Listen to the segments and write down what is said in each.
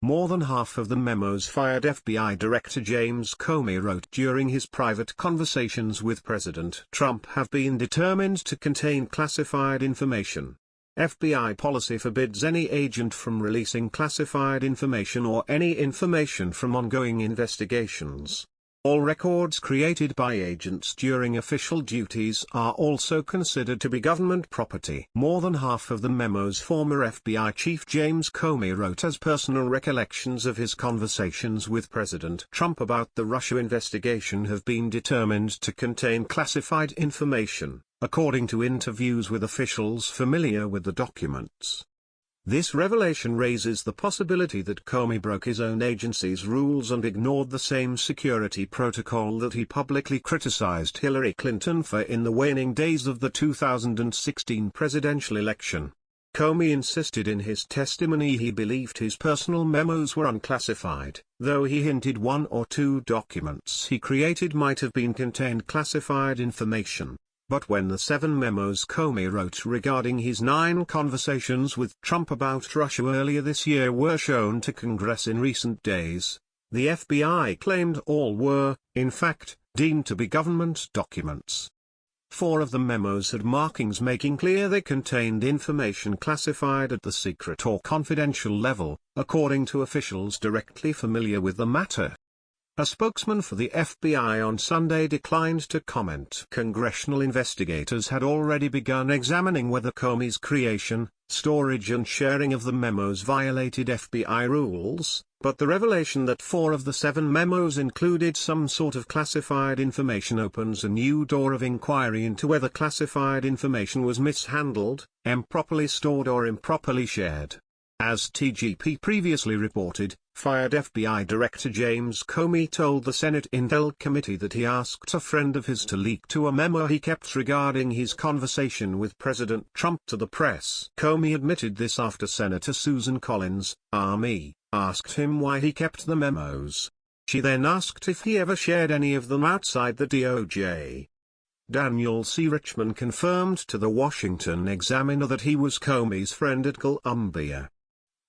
More than half of the memos fired FBI Director James Comey wrote during his private conversations with President Trump have been determined to contain classified information. FBI policy forbids any agent from releasing classified information or any information from ongoing investigations. All records created by agents during official duties are also considered to be government property. More than half of the memos former FBI Chief James Comey wrote as personal recollections of his conversations with President Trump about the Russia investigation have been determined to contain classified information, according to interviews with officials familiar with the documents. This revelation raises the possibility that Comey broke his own agency's rules and ignored the same security protocol that he publicly criticized Hillary Clinton for in the waning days of the 2016 presidential election. Comey insisted in his testimony he believed his personal memos were unclassified, though he hinted one or two documents he created might have been contained classified information. But when the 7 memos Comey wrote regarding his 9 conversations with Trump about Russia earlier this year were shown to Congress in recent days, the FBI claimed all were, in fact, deemed to be government documents. 4 of the memos had markings making clear they contained information classified at the secret or confidential level, according to officials directly familiar with the matter. A spokesman for the FBI on Sunday declined to comment. Congressional investigators had already begun examining whether Comey's creation, storage and sharing of the memos violated FBI rules, but the revelation that 4 of the 7 memos included some sort of classified information opens a new door of inquiry into whether classified information was mishandled, improperly stored or improperly shared. As TGP previously reported, fired FBI Director James Comey told the Senate Intel Committee that he asked a friend of his to leak to a memo he kept regarding his conversation with President Trump to the press. Comey admitted this after Senator Susan Collins, Army, asked him why he kept the memos. She then asked if he ever shared any of them outside the DOJ. Daniel C. Richman confirmed to the Washington Examiner that he was Comey's friend at Columbia.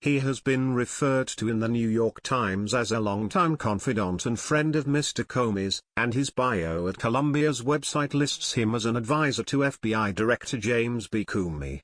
He has been referred to in the New York Times as a longtime confidant and friend of Mr. Comey's, and his bio at Columbia's website lists him as an advisor to FBI Director James B. Comey.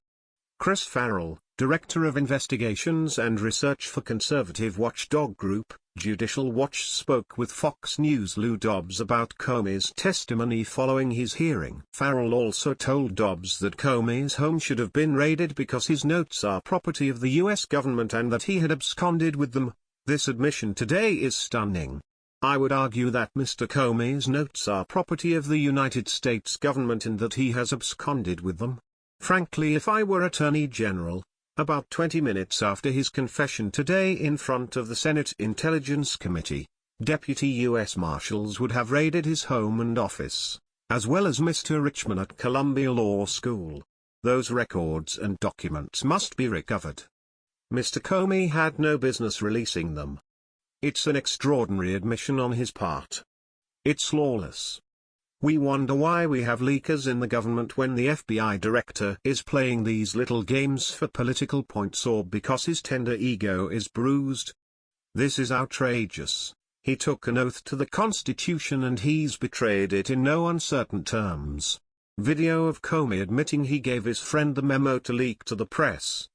Chris Farrell, Director of Investigations and Research for conservative watchdog group, Judicial Watch, spoke with Fox News' Lou Dobbs about Comey's testimony following his hearing. Farrell also told Dobbs that Comey's home should have been raided because his notes are property of the U.S. government and that he had absconded with them. This admission today is stunning. I would argue that Mr. Comey's notes are property of the United States government and that he has absconded with them. Frankly, if I were Attorney General, about 20 minutes after his confession today in front of the Senate Intelligence Committee, Deputy U.S. Marshals would have raided his home and office, as well as Mr. Richman at Columbia Law School. Those records and documents must be recovered. Mr. Comey had no business releasing them. It's an extraordinary admission on his part. It's lawless. We wonder why we have leakers in the government when the FBI director is playing these little games for political points or because his tender ego is bruised. This is outrageous. He took an oath to the Constitution and he's betrayed it in no uncertain terms. Video of Comey admitting he gave his friend the memo to leak to the press.